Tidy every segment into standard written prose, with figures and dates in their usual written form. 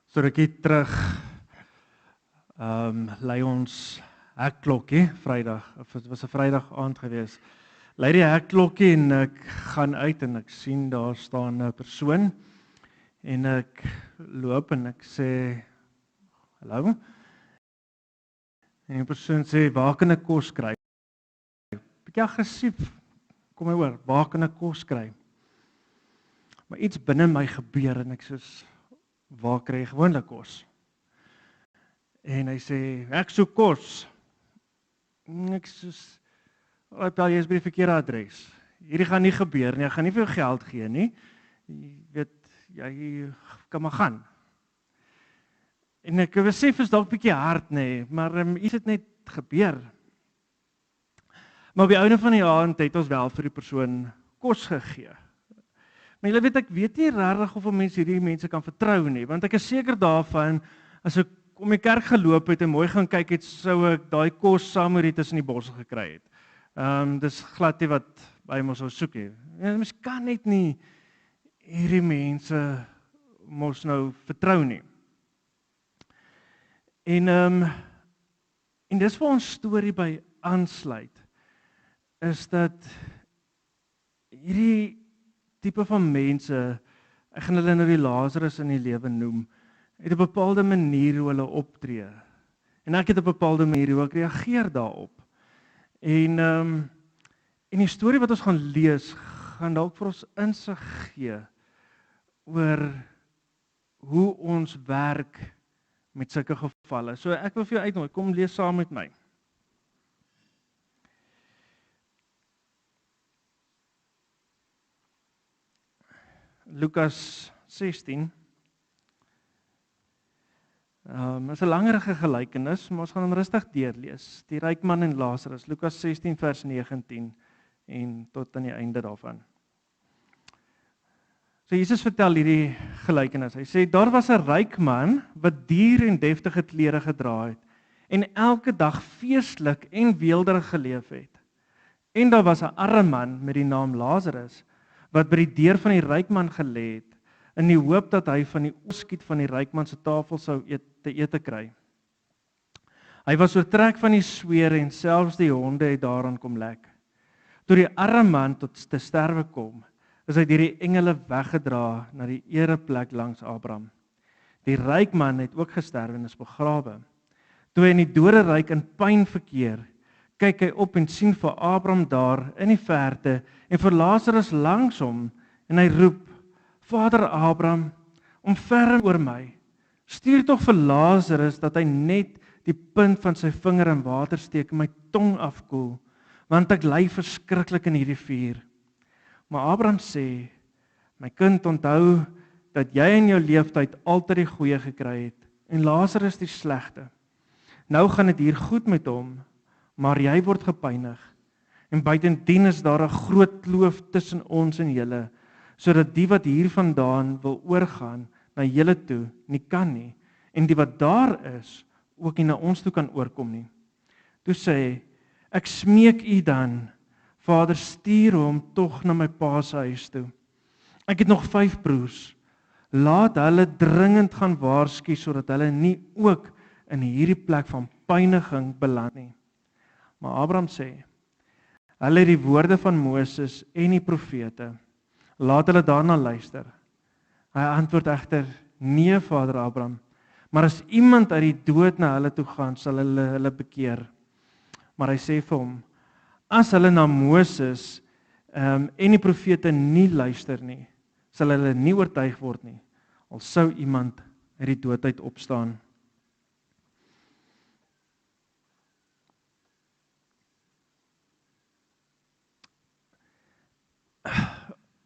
So rukkie terug lei ons hekklokkie Vrydag, of dit was 'n Vrydag aand gewees. Lei die hekklokkie en ek gaan uit en ek sien daar staan 'n persoon en ek loop en ek sê hallo. En die persoon sê waar kan ek kos kry? Bietjie aggressief. Kom maar hoor, waar kan ek kos kry? Maar iets binne my gebeur en ek sê waar kry jy gewoonlik kos? En hy sê ek soek kos. Ek sê jy is by die verkeerde adres. Hierdie gaan nie gebeur nie. Ek gaan nie vir jou geld gee nie. Jy weet jy kan maar gaan. En ek besef is dalk bietjie hard nê, maar iets het net gebeur. Maar op die einde van die aand het ons wel vir die persoon kos gegee. Maar julle weet ek weet nie regtig of hierdie mense kan vertrou nie, want ek is seker daarvan as ek om die kerk geloop het en mooi gaan kyk het, sou ek daai kos saam met tussen die bosse gekry het. Dis glad nie wat by ons sou soek nie. Mens kan net nie hierdie mense mos nou vertrou nie. En dis waar ons storie by aansluit, is dat hierdie tipe van mense, ek gaan hulle nou die Lazarus in die lewe noem, het 'n bepaalde manier hoe hulle optree. En ek het 'n bepaalde manier hoe ek reageer daarop. En die storie wat ons gaan lees, gaan dalk vir ons insig gee oor hoe ons werk met sulke gevalle. So ek wil vir jou uitnooi, kom lees saam met my. Lukas 16. Is 'n langerige gelykenis, maar ons gaan hom rustig deurlees. Die ryk man en Lazarus, Lukas 16 vers 19 en tot aan die einde daarvan. So Jesus vertel hierdie gelykenis. Hy sê daar was 'n ryk man wat duur en deftige klere gedra het en elke dag feestelik en weelderig geleef het. En daar was 'n arme man met die naam Lazarus wat by die deur van die ryk man gelê het in die hoop dat hy van die oorskiet van die ryk man se tafel sou te ete kry. Hy was oortrek van die sweer en selfs die honde het daaraan kom lek. Toe die arme man tot te sterwe kom, is hy deur die engele weggedra na die ereplek langs Abraham. Die ryk man het ook gesterf en is begrawe. Toe hy in die doderyk in pyn verkeer, kyk hy op en sien vir Abraham daar in die verte en vir Lazarus langs hom en hy roep: Vader Abraham, omferm oor my. Stuur tog vir Lazarus dat hy net die punt van sy vinger in water steek en my tong afkoel, want ek ly verskriklik in hierdie vuur. Maar Abraham sê: My kind, onthou dat jy in jou lewenstyd altyd die goeie gekry het en Lazarus die slegte. Nou gaan dit hier goed met hom, maar jy word gepynig. En buitendien is daar 'n groot kloof tussen ons en julle, sodat die wat hiervandaan wil oorgaan na julle toe nie kan nie, en die wat daar is ook nie na ons toe kan oorkom nie. Toe sê hy: Ek smeek u dan, Vader, stuur hom tog na my pa se huis toe. Ek het nog 5 broers. Laat hulle dringend gaan waarsku sodat hulle nie ook in hierdie plek van pyniging beland nie. Maar Abraham sê: Hulle het die woorde van Moses en die profete. Laat hulle daarna luister. Hy antwoord egter: Nee, Vader Abraham, maar as iemand uit die dood na hulle toe gaan, sal hulle bekeer. Maar hy sê vir hom: As hulle na Moses en die profete nie luister nie, sal hulle nie oortuig word nie, al sou iemand uit die dood uit opstaan.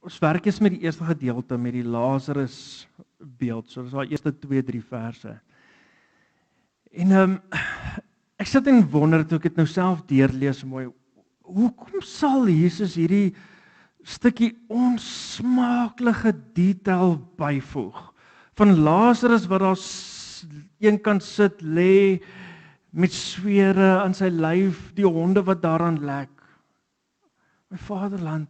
Ons werk eens met die eerste gedeelte, met die Lazarus beeld. So dis daai eerste 2-3 verse. En ek sit en wonder toe ek dit nou self deurlees mooi. Hoekom sal Jesus hierdie stukkie onsmaaklike detail byvoeg? Van Lazarus wat daar een kant sit, lê met swere aan sy lyf, die honde wat daaraan lek. My vaderland,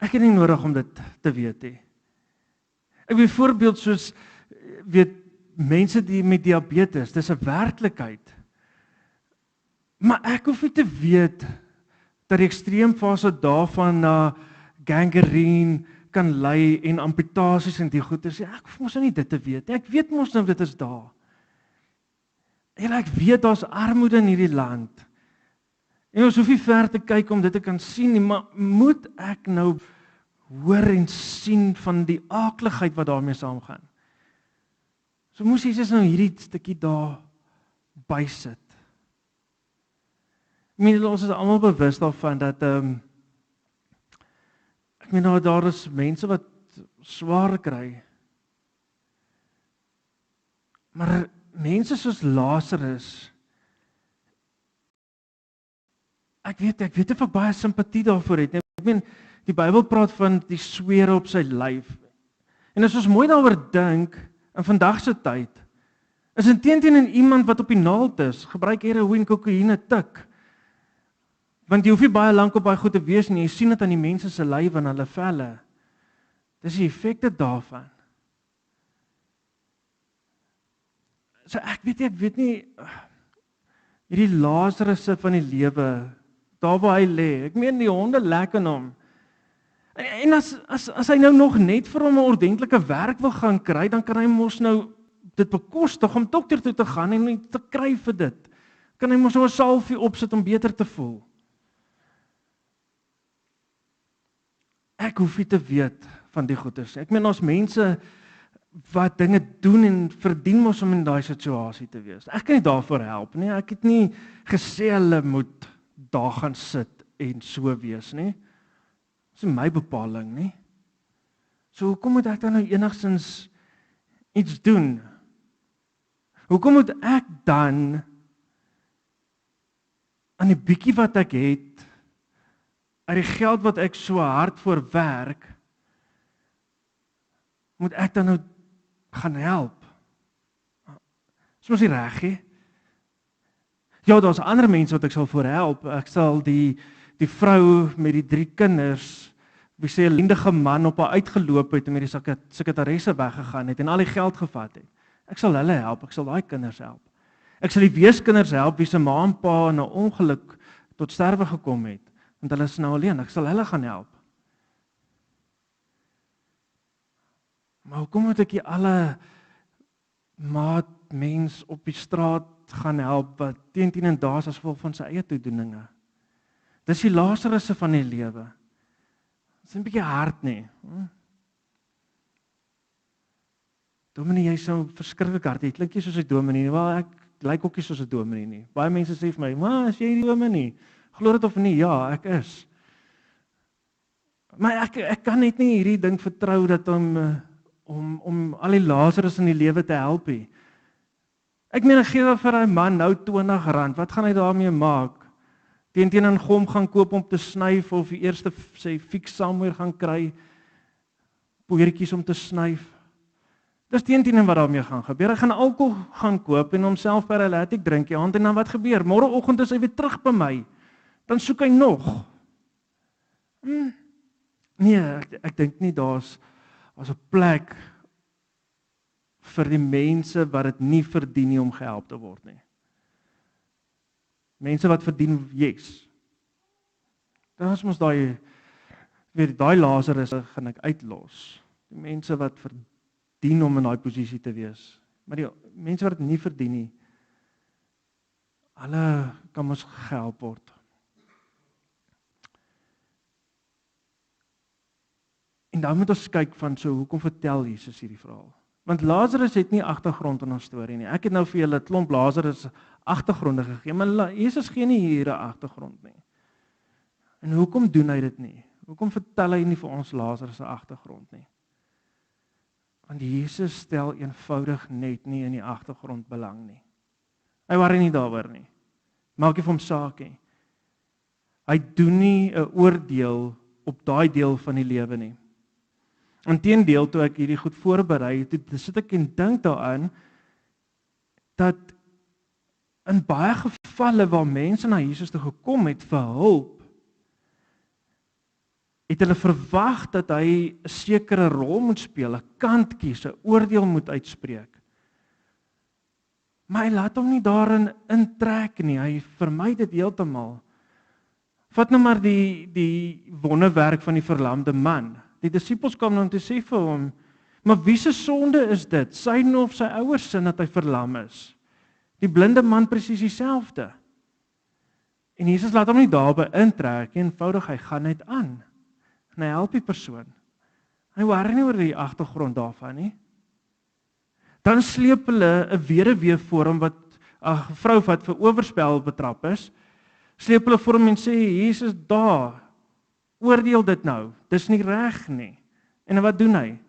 ek het nie nodig om dit te weet nie. Ek byvoorbeeld soos weet mense die met diabetes, dis 'n werklikheid. Maar ek hoef nie te weet dat die ekstreemfase daarvan na gangrene kan lei en amputasies en die goeters. Ek hoef mos nou nie dit te weet nie. Ek weet mos nou dit is daar. En ek weet daar's armoede in hierdie land. En ons hoef nie ver te kyk om dit te kan sien nie, maar moet ek nou hoor en sien van die aakligheid wat daarmee saamgaan? So moes Jesus nou hierdie stukkie daar bysit. Ek meen ons is almal bewus daarvan dat ek meen daar is mense wat swaar kry. Maar mense soos Lazarus, ek weet of ek baie simpatie daarvoor het. Ek meen die Bybel praat van die swere op sy lyf. En as ons mooi daaroor dink in vandag se tyd, is inteendeel iemand wat op die naald is, gebruik heroïne, kokaine, tik. Want jy hoef nie baie lank op baie goed te wees nie, jy sien dit aan die mense se lywe en hulle velle. Dis die effekte daarvan. So ek weet nie, hierdie Lazarus van die lewe, daar waar hy lê, ek meen die honde lek aan hom. En as hy nou nog net vir hom 'n ordentlike werk wil gaan kry, dan kan hy mos nou dit bekostig om dokter toe te gaan en te kry vir dit. Kan hy mos nou 'n salfie opsit om beter te voel. Ek hoef nie te weet van die goeders. Ek meen ons mense wat dinge doen en verdien mos om in daai situasie te wees. Ek kan nie daarvoor help nie. Ek het nie gesê hulle moet daar gaan sit en so wees nie. Dis nie my bepaling nie. So hoekom moet ek dan nou enigstens iets doen? Hoekom moet ek dan aan die bietjie wat ek het, uit die geld wat ek so hard voor werk, moet ek dan nou gaan help? Dis mos nie reg nie. Ja, daar's ander mense wat ek sal voor help. Ek sal die vrou met die 3 kinders, wie sê 'n ellendige man op haar uitgeloop het en met die sekretaresse weggegaan het en al die geld gevat het. Ek sal hulle help, ek sal daai kinders help. Ek sal die weeskinders help wie se ma en pa in 'n ongeluk tot sterwe gekom het, want hulle is nou alleen. Ek sal hulle gaan help. Maar hoekom moet ek alle maat mens op die straat gaan help wat teen en daas as gevolg van sy eie toedoeninge? Dis die Lazarus van die lewe. Dis 'n bietjie hard nie. Dominee, jy sou verskriklik hard. Jy klink nie soos 'n dominee nie. Wel, ek lyk ook nie soos 'n dominee nie. Baie mense sê vir my, "Maar as jy die dominee?" Glo dit of nie? Ja, ek is. Maar ek kan net nie hierdie ding vertrou dat om al die Lazarus in die lewe te help nie. Ek meen, ek gee vir 'n man nou R20. Wat gaan hy daarmee maak? Teen 'n gom gaan koop om te snyf of die eerste sy fix somewhere gaan kry, poeiertjies om te snyf. Dis teen wat daarmee gaan gebeur. Hy gaan alkohol gaan koop en homself paralytic drink die aand en dan wat gebeur? Môreoggend is hy weer terug by my. Dan soek hy nog. Nee, ek dink nie daar's 'n plek vir die mense wat dit nie verdien nie om gehelp te word nie. Mense wat verdien, yes. Dan is mos daai Lazarus gaan ek uitlos. Die mense wat verdien om in daai posisie te wees. Maar die mense wat dit nie verdien nie, hulle kan mos gehelp word. En dan moet ons kyk van hoekom vertel Jesus hierdie verhaal? Want Lazarus het nie agtergrond in ons storie nie. Ek het nou vir julle 'n klomp Lazarus agtergronde gegee, maar Jesus gee nie hier 'n agtergrond nie. En hoekom doen hy dit nie? Hoekom vertel hy nie vir ons Lazarus se agtergrond nie? Want Jesus stel eenvoudig net nie in die agtergrond belang nie. Hy worry nie daaroor nie. Maak nie vir hom saak nie. Hy doen nie 'n oordeel op daai deel van die lewe nie. Inteendeel, toe ek hierdie goed voorberei, toe sit ek en dink daaraan dat in baie gevalle waar mense na Jesus toe gekom het vir hulp, het hulle verwag dat hy 'n sekere rol moet speel, 'n kant kies, 'n oordeel moet uitspreek. Maar hy laat hom nie daarin intrek nie. Hy vermy dit heeltemal. Vat nou maar die wonderwerk van die verlamde man. Die disippels kom om te sê vir hom, maar wie se sonde is dit? Syne of sy ouers se dat hy verlam is? Die blinde man presies dieselfde. En Jesus laat hom nie daarby intrek, eenvoudig hy gaan net aan. En hy help die persoon. Hy worry nie oor die agtergrond daarvan nie. Dan sleep hulle 'n weduwee voor hom wat 'n vrou wat vir oorspel betrap is. Sleep hulle voor hom en sê, Jesus daar, oordeel dit nou, dis nie reg nie. En wat doen hy?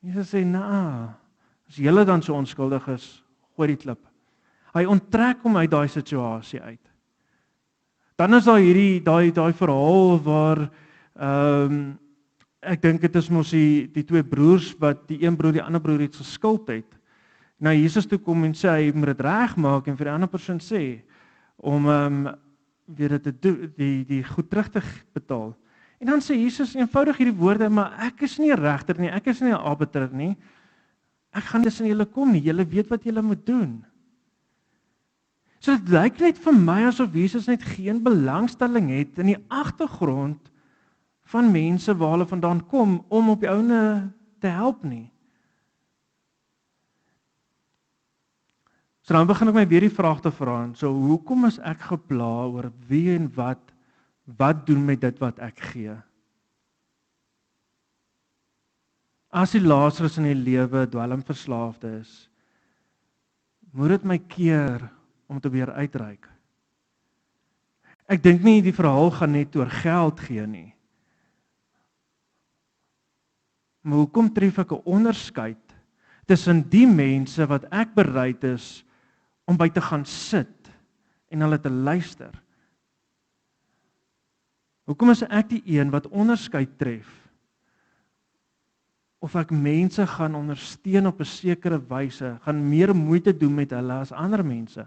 Jesus sê, nou, as julle dan so onskuldig is, gooi die klip. Hy onttrek hom uit daai situasie uit. Dan is daar hierdie daai verhaal waar ek dink dit is mos die twee broers wat die een broer die ander broer iets geskuld het. Nou Jesus toe kom en sê hy moet dit regmaak en vir die ander persoon sê om weer dit te doen, die goed terug te betaal. En dan sê Jesus eenvoudig hierdie woorde, maar ek is nie 'n regter nie, ek is nie 'n arbiter nie. Ek gaan tussen julle kom nie, julle weet wat julle moet doen. So dit lyk net vir my asof Jesus net geen belangstelling het in die agtergrond van mense waar hulle vandaan kom om op die ouene te help nie. So dan begin ek my weer die vraag te vra, so hoekom is ek gepla oor wie en wat doen met dit wat ek gee? As die Lazarus in die lewe dwelmverslaafde is, moet dit my keer om te weer uitreik. Ek dink nie die verhaal gaan net oor geld gee nie. Maar hoekom tref ek 'n onderskeid tussen die mense wat ek bereid is om by te gaan sit en hulle te luister? Hoekom is ek die een wat onderskeid tref? Of ek mense gaan ondersteun op 'n sekere wyse, gaan meer moeite doen met hulle as ander mense?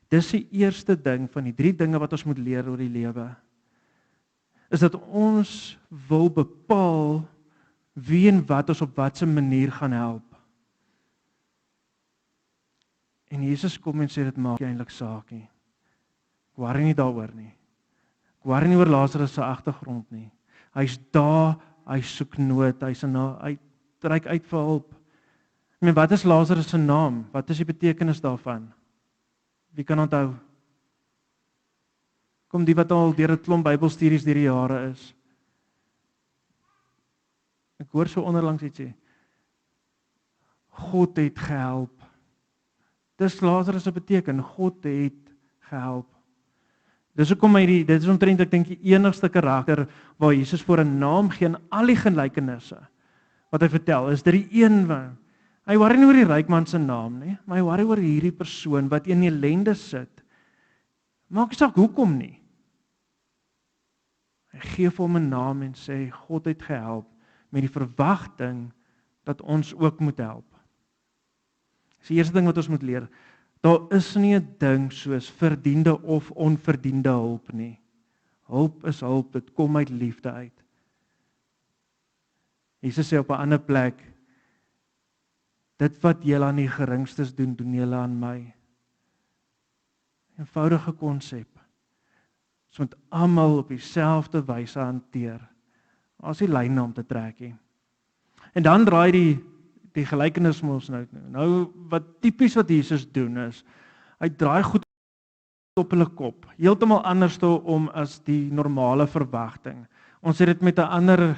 Dis die eerste ding van die 3 dinge wat ons moet leer oor die lewe. Is dat ons wil bepaal wie en wat ons op watter manier gaan help. En Jesus kom en sê dit maak nie eintlik saak nie. Ek worry nie daaroor nie. Ek worry nie oor Lazarus se agtergrond nie. Hy's daar, hy soek nood, hy reik uit vir hulp. Ek meen, wat is Lazarus se naam? Wat is die betekenis daarvan? Wie kan onthou? Kom die wat al deur 'n klomp Bybelstudies deur die jare is. Ek hoor so onderlangs iets sê. God het gehelp. Dis Lazarus se beteken, God het gehelp. Dis hoekom dit is omtrent ek dink die enigste karakter waar Jesus voor 'n naam gee in al die gelykenisse wat hy vertel. Is dit die een wat hy worry nie oor die ryk man se naam nie, maar hy worry oor hierdie persoon wat in ellende sit. Maak nie saak hoekom nie. Hy gee vir hom 'n naam en sê God het gehelp met die verwagting dat ons ook moet help. Dis die eerste ding wat ons moet leer. Daar is nie 'n ding soos verdiende of onverdiende hulp nie. Hulp is hulp, dit kom uit liefde uit. Jesus sê op 'n ander plek, dit wat julle aan die geringstes doen, doen julle aan my. Eenvoudige konsep. Ons moet almal op dieselfde wyse hanteer. As die lyne om te trek nie. En dan draai die gelykenis mos nou wat tipies wat Jesus doen is, hy draai goed op hulle kop, heeltemal anders om as die normale verwagting. Ons het dit met 'n ander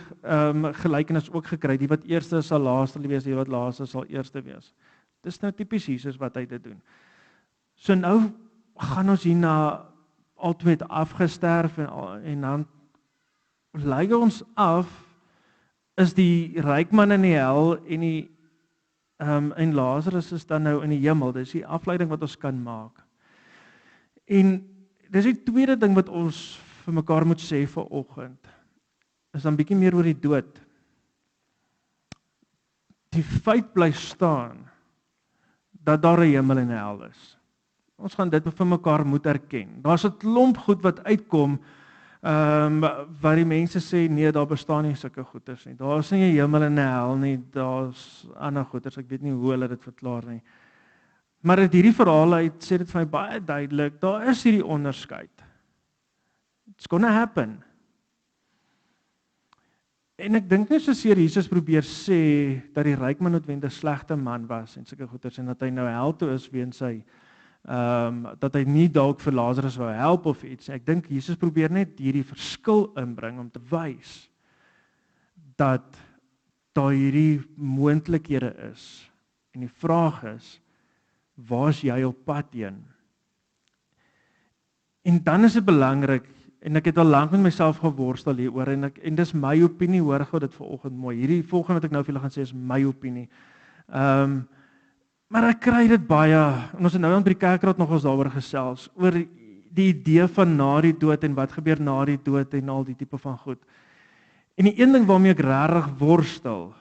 gelykenis ook gekry, die wat eerste sal laaste wees, die wat laaste sal eerste wees. Dis nou tipies Jesus wat hy dit doen. So nou gaan ons hier na altyd met afgesterf en dan lei ons af, is die ryk man in die hel en Lazarus is dan nou in die hemel. Dis die afleiding wat ons kan maak. En dis die tweede ding wat ons vir mekaar moet sê vanoggend, is dan bietjie meer oor die dood. Die feit bly staan dat daar 'n hemel en 'n hel is. Ons gaan dit vir mekaar moet erken. Daar's 'n klomp goed wat uitkom Waar die mense sê nee, daar bestaan nie sulke goeters nie. Daar is nie 'n hemel en 'n hel nie, daar's ander goeters. Ek weet nie hoe hulle dit verklaar nie. Maar uit hierdie verhaal uit sê dit vir my baie duidelik, daar is hierdie onderskeid. It's gonna happen. En ek dink nie soseer Jesus probeer sê dat die ryk man noodwendig 'n slegte man was en sulke goeters en dat hy nou hel toe is weens sy dat hy nie dalk vir Lazarus wou help of iets. Ek dink Jesus probeer net hierdie verskil inbring om te wys dat daar hierdie moontlikhede is. En die vraag is, waar is jy op pad heen? En dan is dit belangrik, en ek het al lank met myself geworstel hieroor en dis my opinie, hoor gou dit vanoggend mooi. Hierdie volgende wat ek nou vir julle gaan sê is my opinie. Maar ek kry dit baie, en ons het nou by die kerkraad nog ons daaroor gesels, oor die idee van na die dood en wat gebeur na die dood en al die tipe van goed. En die een ding waarmee ek regtig worstel,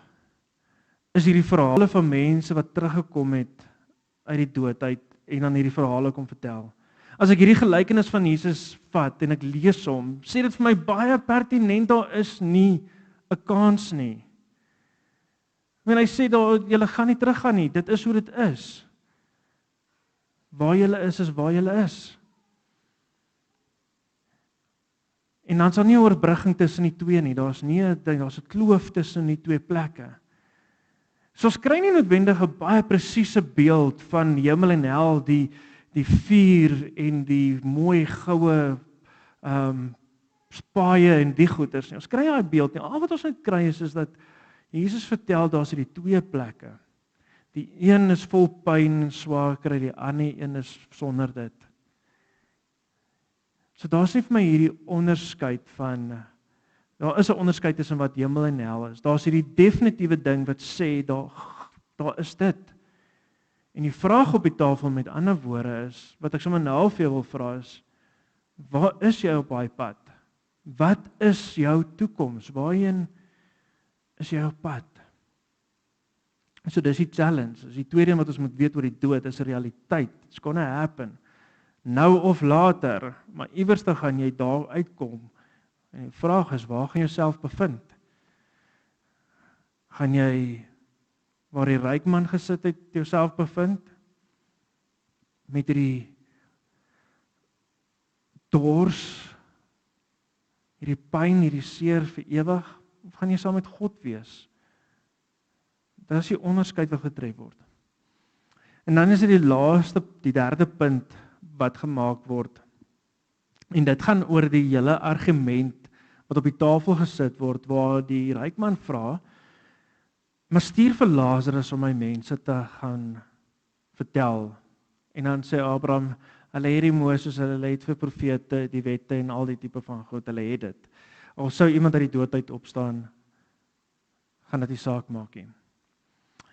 is hierdie verhale van mense wat teruggekom het uit die dood uit en dan hierdie verhale kom vertel. As ek hierdie gelykenis van Jesus vat en ek lees hom, sê dit vir my baie pertinent, daar is nie 'n kans nie. Hy sê daar, julle gaan nie teruggaan nie, dit is hoe dit is. Waar julle is waar julle is. En dan is daar nie 'n oorbrugging tussen die twee nie, daar's 'n kloof tussen die twee plekke. So ons kry nie noodwendig 'n baie presiese beeld van hemel en hel, die vuur en die mooi goue spaaie en die goeters nie. Ons kry daai beeld nie. Al wat ons net kry is dat Jesus vertel daar's hierdie twee plekke. Die een is vol pyn en swaar kry, die ander een is sonder dit. So daar's nie vir my hierdie onderskeid van, daar is 'n onderskeid tussen wat hemel en hel is. Daar's hierdie definitiewe ding wat sê, daar is dit. En die vraag op die tafel met ander woorde is, wat ek sommer nou vir jou wil vra is, waar is jy op daai pad? Wat is jou toekoms? Waarheen is jy op pad? So dis die challenge. Dis die tweede ding wat ons moet weet oor die dood, is 'n realiteit. It's gonna happen. Nou of later, maar iewers dan gaan jy daar uitkom. En die vraag is, waar gaan jy jouself bevind? Gaan jy waar die ryk man gesit het, jouself bevind? Met hierdie dors, hierdie pyn, hierdie seer vir ewig? Of gaan jy saam met God wees? Dit is die onderskeid wat getref word. En dan is dit die derde punt wat gemaak word. En dit gaan oor die hele argument wat op die tafel gesit word, waar die ryk man vra, maar stuur vir Lazarus om my mense te gaan vertel. En dan sê Abraham, hulle het die Moses, hulle het vir profete, die wette en al die tipe van goed, hulle het dit. Al sou iemand uit die dood uit opstaan, gaan dit die saak maak nie.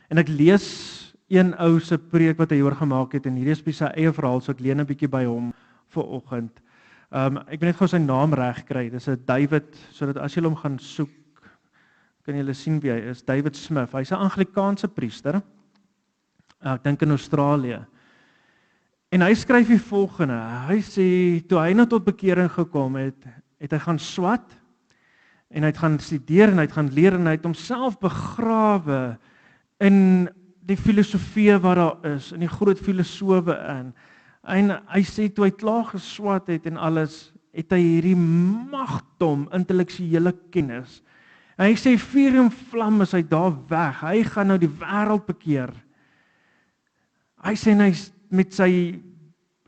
En ek lees een ou se preek wat hy oor gemaak het, en hierdie is sy eie verhaal, so ek leen 'n bietjie by hom vir oggend. Ek wil net gou sy naam reg kry. Dis 'n David, sodat as jy hom gaan soek, kan julle sien wie hy is. David Smith. Hy's 'n Anglikaanse priester. Ek dink in Australië. En hy skryf die volgende. Hy sê toe hy nou tot bekering gekom het, het hy gaan swat en hy het gaan studeer en hy het gaan leer en hy het homself begrawe in die filosofie wat daar is, in die groot filosowe in. En hy sê toe hy klaar geswat het en alles, het hy hierdie magdom intellektuele kennis. En hy sê vuur en vlam is hy daar weg. Hy gaan nou die wêreld bekeer. Hy sê hy met sy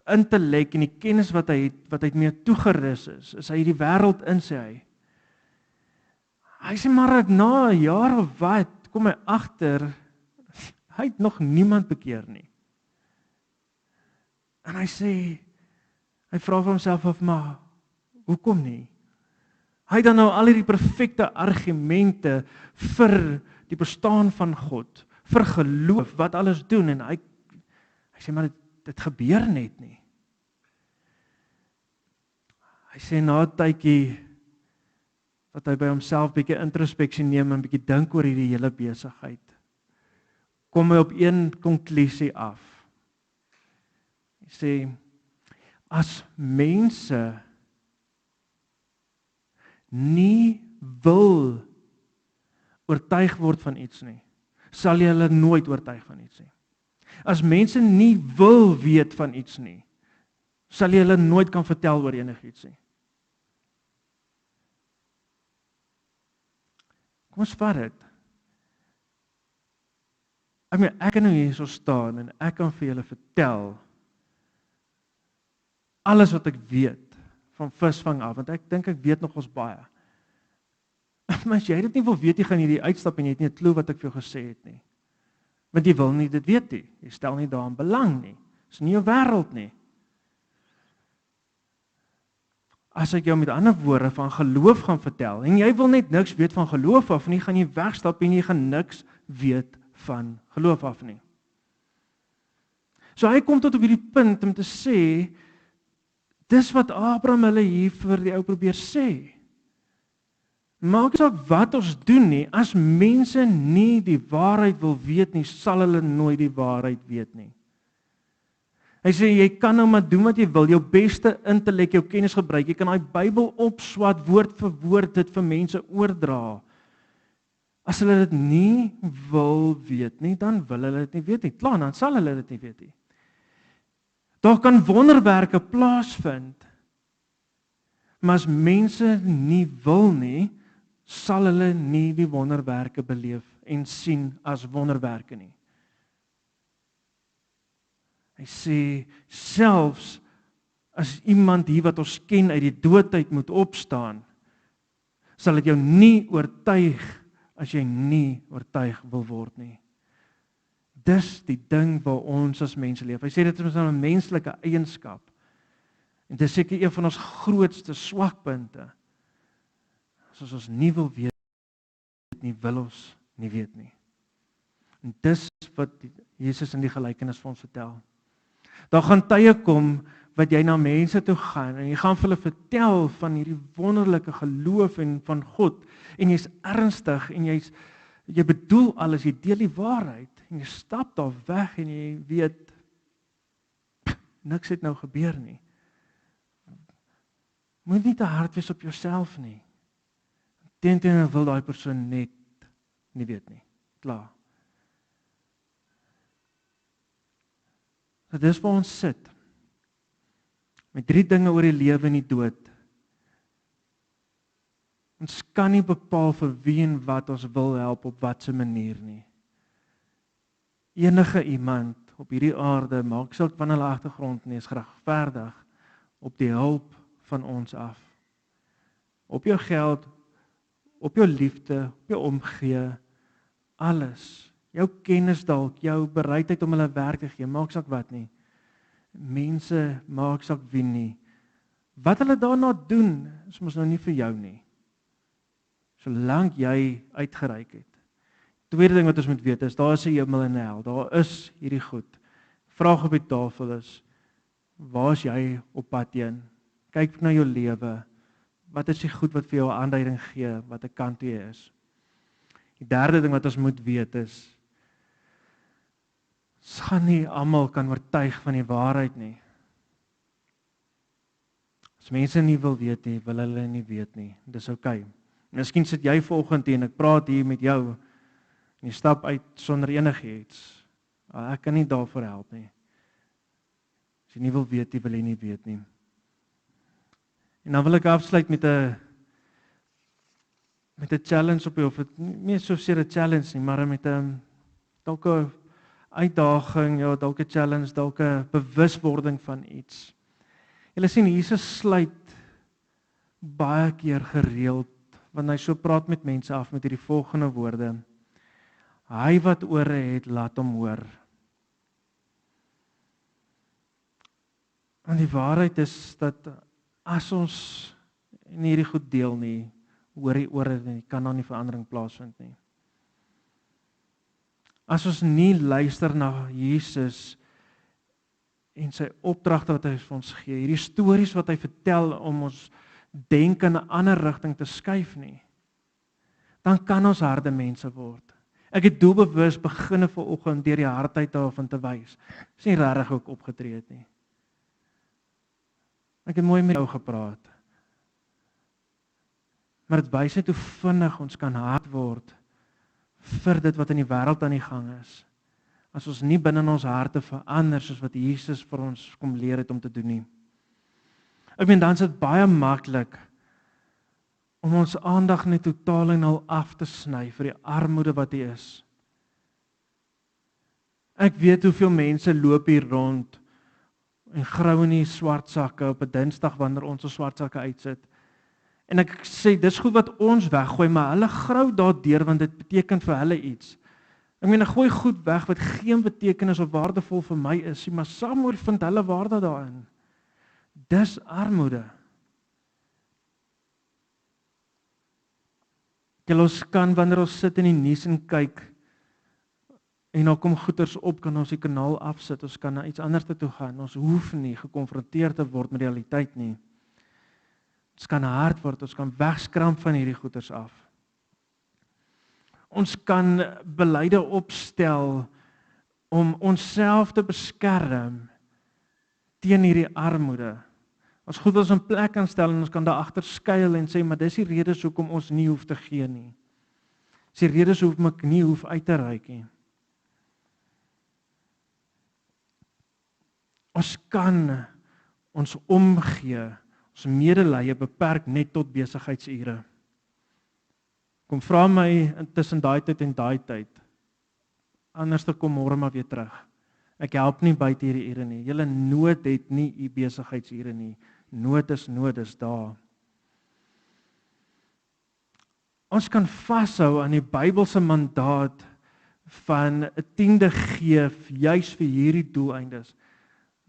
intellek en die kennis wat hy mee toegerus is hy die wêreld in, sê hy. Hy sê maar na 'n jaar of wat kom hy agter, hy het nog niemand bekeer nie. En hy vra vir homself af, maar hoekom nie? Hy het dan nou al hierdie perfekte argumente vir die bestaan van God, vir geloof, wat alles doen, en hy sê maar dit gebeur net nie. Hy sê na 'n tydjie dat hy by homself bietjie introspeksie neem en bietjie dink oor hierdie hele besigheid, kom hy op een konklusie af. Hy sê, as mense nie wil oortuig word van iets nie, sal jy hulle nooit oortuig van iets nie. As mense nie wil weet van iets nie, sal jy hulle nooit kan vertel oor enigiets nie. Kom ons vat dit. Ek kan nou hier so staan en ek kan vir julle vertel alles wat ek weet van visvang af, want ek dink ek weet nog ons baie. Maar as jy dit nie wil weet, jy gaan hierdie uitstap en jy het nie 'n klou wat ek vir jou gesê het nie. Want jy wil nie dit weet nie. Jy stel nie daaraan belang nie. Dis nie jou wêreld nie. As ek jou met ander woorde van geloof gaan vertel, en jy wil net niks weet van geloof af nie, gaan jy wegstap en jy gaan niks weet van geloof af nie. So hy kom tot op hierdie punt om te sê, dis wat Abraham hulle hier vir die ou probeer sê. Maak nie saak wat ons doen nie, as mense nie die waarheid wil weet nie, sal hulle nooit die waarheid weet nie. Hy sê, jy kan nou maar doen wat jy wil, jou beste intellek, jou kennis gebruik, jy kan daai Bybel opswat, woord vir woord, dit vir mense oordra. As hulle dit nie wil weet nie, dan wil hulle dit nie weet nie. Klaar, dan sal hulle dit nie weet nie. Daar kan wonderwerke plaasvind, maar as mense nie wil nie, sal hulle nie die wonderwerke beleef en sien as wonderwerke nie. Hy sê, selfs as iemand hier wat ons ken uit die doodheid moet opstaan, sal dit jou nie oortuig as jy nie oortuig wil word nie. Dis die ding waar ons as mense leef. Hy sê dit is 'n menslike eienskap. En dit is seker een van ons grootste swakpunte. As ons nie wil weet nie, wil ons nie weet nie. En dis wat Jesus in die gelykenis vir ons vertel. Daar gaan tye kom wat jy na mense toe gaan en jy gaan vir hulle vertel van hierdie wonderlike geloof en van God en jy's ernstig en jy bedoel alles, jy deel die waarheid en jy stap daar weg en jy weet niks het nou gebeur nie. Moet nie te hard wees op jouself nie. Teenoor wil daai persoon net nie weet nie. Klaar. So dis waar ons sit. Met 3 dinge oor die lewe en die dood. Ons kan nie bepaal vir wie en wat ons wil help op watter manier nie. Enige iemand op hierdie aarde, maak saak van hulle agtergrond nie, is geregverdig op die hulp van ons af. Op jou geld, op jou liefde, op jou omgee, alles. Jou kennis dalk, jou bereidheid om hulle werk te gee, maak saak wat nie. Mense, maak saak wie nie. Wat hulle daarna doen, is mos nou nie vir jou nie. Solank jy uitgereik het. Tweede ding wat ons moet weet is, daar is 'n hemel en 'n hel. Daar is hierdie goed. Vraag op die tafel is, waar is jy op pad heen? Kyk na jou lewe. Wat is die goed wat vir jou 'n aanduiding gee, wat 'n kant toe jy is? Die derde ding wat ons moet weet is, ons gaan nie almal kan oortuig van die waarheid nie. As mense nie wil weet nie, wil hulle nie weet nie. Dis oukei. Miskien sit jy vanoggend hier en ek praat hier met jou en jy stap uit sonder enigiets. Ek kan nie daarvoor help nie. As jy nie wil weet nie, wil jy nie weet nie. En dan wil ek afsluit met 'n challenge op jou, of nie so seer 'n challenge nie, maar met 'n dalk 'n uitdaging, ja, dalk 'n challenge, dalk 'n bewuswording van iets. Julle sien, Jesus sluit baie keer gereeld, want hy so praat met mense af met hierdie volgende woorde: hy wat ore het, laat hom hoor. En die waarheid is dat as ons nie hierdie goed deel nie, hoor die ore nie, kan daar nie verandering plaasvind nie. As ons nie luister na Jesus en sy opdragte wat hy vir ons gee, hierdie stories wat hy vertel om ons denke in 'n ander rigting te skuif nie, dan kan ons harde mense word. Ek het doelbewus beginne vanoggend deur die hardheid daarvan te wys. Dis nie regtig ook opgetree het nie. Ek het mooi met jou gepraat. Maar dit wys net hoe vinnig ons kan hard word vir dit wat in die wêreld aan die gang is. As ons nie binne in ons harte verander soos wat Jesus vir ons kom leer het om te doen nie. Ek meen dan is dit baie maklik om ons aandag net totaal en al af te sny vir die armoede wat hier is. Ek weet hoeveel mense loop hier rond en grou in die swart sakke op 'n Dinsdag wanneer ons ons swart sakke uitsit. En ek sê dis goed wat ons weggooi, maar hulle grou daardeur want dit beteken vir hulle iets. Ek meen ek gooi goed weg wat geen betekenis of waardevol vir my is, maar saamhoor vind hulle waarde daarin. Dis armoede. Ons kan wanneer ons sit in die nuus en kyk en dan kom goeters op, kan ons die kanaal afsit, ons kan na iets anders toe gaan. Ons hoef nie gekonfronteer te word met die realiteit nie. Ons kan hard word, ons kan wegskramp van hierdie goeters af. Ons kan beleide opstel om onsself te beskerm teen hierdie armoede. Ons goed ons in plek kan stel en ons kan daar agter skuil en sê, maar dis die redes hoekom ons nie hoef te gee nie. Dis die redes hoekom ek nie hoef uit te reik nie. Ons kan ons omgee, ons medelee beperk net tot besigheidsure. Kom vra my tussen daai tyd en daai tyd. Anders te kom môre maar weer terug. Ek help nie buite hierdie ure nie. Julle nood het nie u besigheidsure nie. Nood is daar. Ons kan vashou aan die Bybelse mandaat van 'n tiende gee juis vir hierdie doeleindes.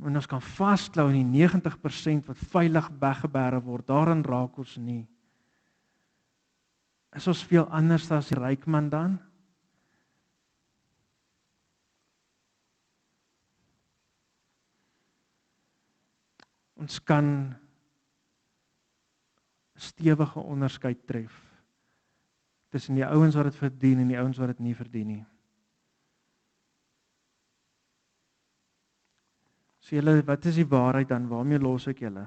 En ons kan vasklou in die 90% wat veilig weggebêre word. Daarin raak ons nie. Is ons veel anders as die ryk man dan? Ons kan stewige onderskeid tref tussen die ouens wat dit verdien en die ouens wat dit nie verdien nie. So julle, wat is die waarheid dan? Waarmee los ek julle?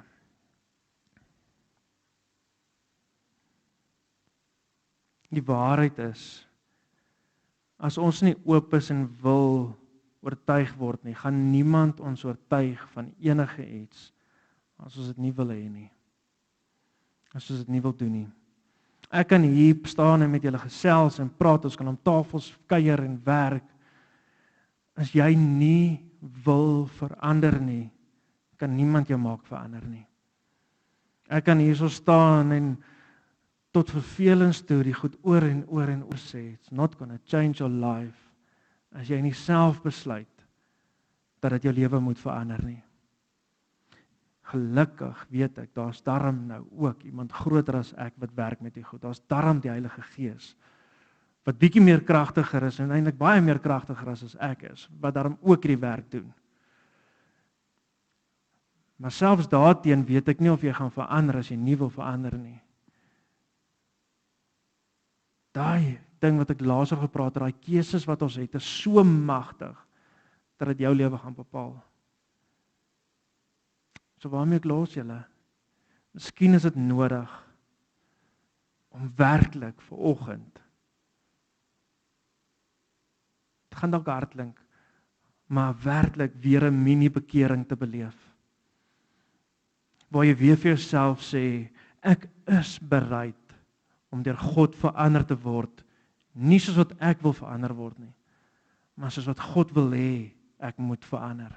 Die waarheid is, as ons nie oop is en wil oortuig word nie, gaan niemand ons oortuig van enige iets as ons dit nie wil hê nie. As ons dit nie wil doen nie. Ek kan hier staan en met julle gesels en praat, ons kan om tafels kuier en werk. As jy nie wil verander nie, kan niemand jou maak verander nie. Ek kan hier so staan en tot vervelings toe die goed oor en oor sê, it's not gonna change your life, as jy nie self besluit dat dit jou lewe moet verander nie. Gelukkig weet ek, daar's darm nou ook iemand groter as ek wat werk met die goed. Daar's darm die Heilige Gees, wat bietjie meer kragtiger is en eintlik baie meer kragtiger as ek is, wat daarom ook die werk doen. Maar selfs daarteen weet ek nie of jy gaan verander as jy nie wil verander nie. Daai ding wat ek laas oor gepraat het, daai keuses wat ons het, is so magtig dat dit jou lewe gaan bepaal. So waarmee ek los julle? Miskien is dit nodig om werklik vir oggend. Dit gaan dalk hard klink, maar werklik weer 'n mini bekering te beleef. Waar jy weer vir jouself sê, ek is bereid om deur God verander te word, nie soos wat ek wil verander word nie, maar soos wat God wil hê ek moet verander.